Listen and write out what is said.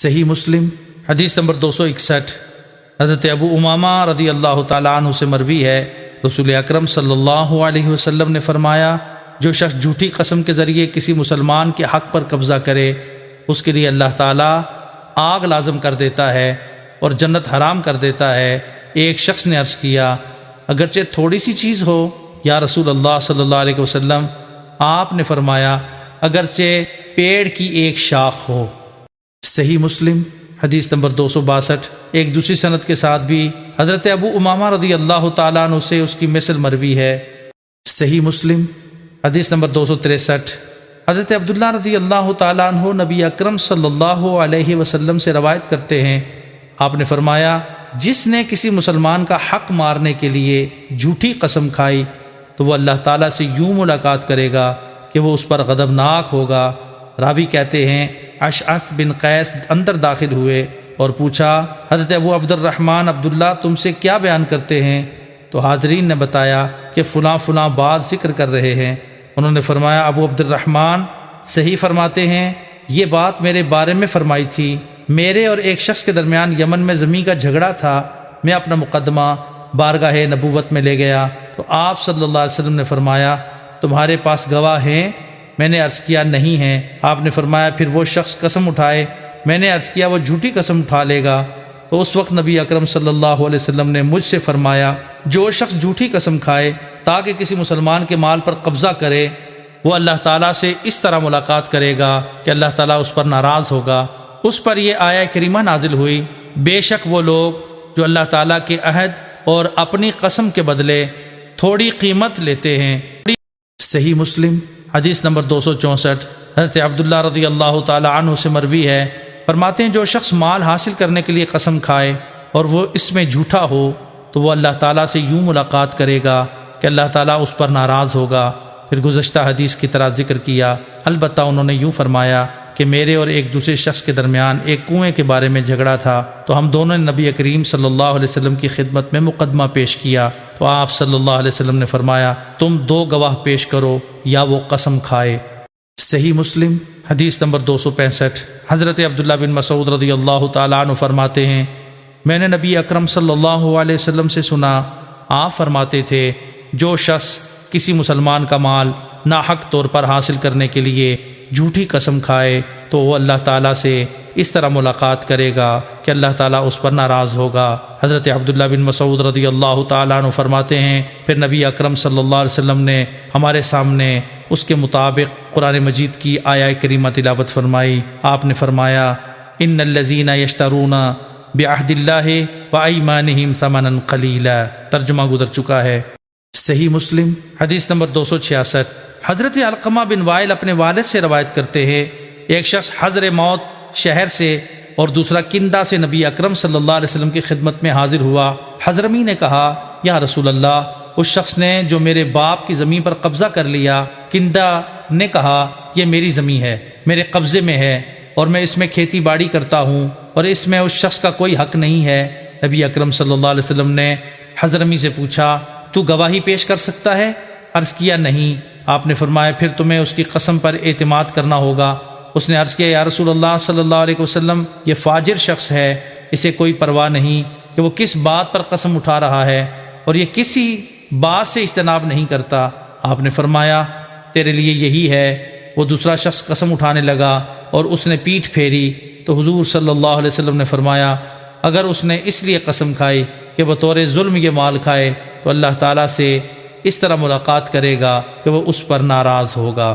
صحیح مسلم حدیث نمبر 261 حضرت ابو امامہ رضی اللہ تعالیٰ عنہ سے مروی ہے، رسول اکرم صلی اللہ علیہ وسلم نے فرمایا، جو شخص جھوٹی قسم کے ذریعے کسی مسلمان کے حق پر قبضہ کرے، اس کے لیے اللہ تعالیٰ آگ لازم کر دیتا ہے اور جنت حرام کر دیتا ہے۔ ایک شخص نے عرض کیا، اگرچہ تھوڑی سی چیز ہو یا رسول اللہ صلی اللہ علیہ وسلم؟ آپ نے فرمایا، اگرچہ پیڑ کی ایک شاخ ہو۔ صحیح مسلم حدیث نمبر 262 ایک دوسری سند کے ساتھ بھی حضرت ابو امامہ رضی اللہ تعالیٰ عنہ سے اس کی مثل مروی ہے۔ صحیح مسلم حدیث نمبر 263 حضرت عبداللہ رضی اللہ تعالیٰ عنہ نبی اکرم صلی اللہ علیہ وسلم سے روایت کرتے ہیں، آپ نے فرمایا، جس نے کسی مسلمان کا حق مارنے کے لیے جھوٹی قسم کھائی تو وہ اللہ تعالیٰ سے یوں ملاقات کرے گا کہ وہ اس پر غضبناک ہوگا۔ راوی کہتے ہیں، اشعث بن قیس اندر داخل ہوئے اور پوچھا، حضرت ابو عبد الرحمن عبداللہ تم سے کیا بیان کرتے ہیں؟ تو حاضرین نے بتایا کہ فلاں فلاں بات ذکر کر رہے ہیں۔ انہوں نے فرمایا، ابو عبد الرحمن صحیح فرماتے ہیں، یہ بات میرے بارے میں فرمائی تھی۔ میرے اور ایک شخص کے درمیان یمن میں زمین کا جھگڑا تھا۔ میں اپنا مقدمہ بارگاہ نبوت میں لے گیا تو آپ صلی اللہ علیہ وسلم نے فرمایا، تمہارے پاس گواہ ہیں؟ میں نے عرض کیا، نہیں ہیں۔ آپ نے فرمایا، پھر وہ شخص قسم اٹھائے۔ میں نے عرض کیا، وہ جھوٹی قسم اٹھا لے گا۔ تو اس وقت نبی اکرم صلی اللہ علیہ وسلم نے مجھ سے فرمایا، جو شخص جھوٹی قسم کھائے تاکہ کسی مسلمان کے مال پر قبضہ کرے، وہ اللہ تعالیٰ سے اس طرح ملاقات کرے گا کہ اللہ تعالیٰ اس پر ناراض ہوگا۔ اس پر یہ آیہ کریمہ نازل ہوئی، بے شک وہ لوگ جو اللہ تعالیٰ کے عہد اور اپنی قسم کے بدلے تھوڑی قیمت لیتے ہیں۔ صحیح مسلم حدیث نمبر 264 حضرت عبداللہ رضی اللہ تعالیٰ عنہ سے مروی ہے، فرماتے ہیں، جو شخص مال حاصل کرنے کے لیے قسم کھائے اور وہ اس میں جھوٹا ہو تو وہ اللہ تعالیٰ سے یوں ملاقات کرے گا کہ اللہ تعالیٰ اس پر ناراض ہوگا۔ پھر گزشتہ حدیث کی طرح ذکر کیا، البتہ انہوں نے یوں فرمایا کہ میرے اور ایک دوسرے شخص کے درمیان ایک کنویں کے بارے میں جھگڑا تھا، تو ہم دونوں نے نبی کریم صلی اللہ علیہ وسلم کی خدمت میں مقدمہ پیش کیا تو آپ صلی اللہ علیہ وسلم نے فرمایا، تم 2 گواہ پیش کرو یا وہ قسم کھائے۔ صحیح مسلم حدیث نمبر 265 حضرت عبداللہ بن مسعود رضی اللہ تعالیٰ عنہ فرماتے ہیں، میں نے نبی اکرم صلی اللہ علیہ وسلم سے سنا، آپ فرماتے تھے، جو شخص کسی مسلمان کا مال ناحق طور پر حاصل کرنے کے لیے جھوٹی قسم کھائے تو وہ اللہ تعالیٰ سے اس طرح ملاقات کرے گا کہ اللہ تعالیٰ اس پر ناراض ہوگا۔ حضرت عبداللہ بن مسعود رضی اللہ تعالیٰ عنہ فرماتے ہیں، پھر نبی اکرم صلی اللہ علیہ وسلم نے ہمارے سامنے اس کے مطابق قرآن مجید کی آیہ کریمہ تلاوت فرمائی۔ آپ نے فرمایا، ان الذین یشترون بعہد اللہ وایمانہم ثمنا قلیلا، ترجمہ گزر چکا ہے۔ صحیح مسلم حدیث نمبر 266 حضرت علقمہ بن وائل اپنے والد سے روایت کرتے ہیں، ایک شخص حضر موت شہر سے اور دوسرا کندہ سے نبی اکرم صلی اللہ علیہ وسلم کی خدمت میں حاضر ہوا۔ حضرمی نے کہا، یا رسول اللہ، اس شخص نے جو میرے باپ کی زمین پر قبضہ کر لیا۔ کندہ نے کہا، یہ میری زمین ہے، میرے قبضے میں ہے اور میں اس میں کھیتی باڑی کرتا ہوں اور اس میں اس شخص کا کوئی حق نہیں ہے۔ نبی اکرم صلی اللہ علیہ وسلم نے حضرمی سے پوچھا، تو گواہی پیش کر سکتا ہے؟ عرض کیا، نہیں۔ آپ نے فرمایا، پھر تمہیں اس کی قسم پر اعتماد کرنا ہوگا۔ اس نے عرض کیا، یا رسول اللہ صلی اللہ علیہ وسلم، یہ فاجر شخص ہے، اسے کوئی پرواہ نہیں کہ وہ کس بات پر قسم اٹھا رہا ہے اور یہ کسی بات سے اجتناب نہیں کرتا۔ آپ نے فرمایا، تیرے لیے یہی ہے۔ وہ دوسرا شخص قسم اٹھانے لگا اور اس نے پیٹھ پھیری تو حضور صلی اللہ علیہ وسلم نے فرمایا، اگر اس نے اس لیے قسم کھائی کہ بطور ظلم یہ مال کھائے تو اللہ تعالیٰ سے اس طرح ملاقات کرے گا کہ وہ اس پر ناراض ہوگا۔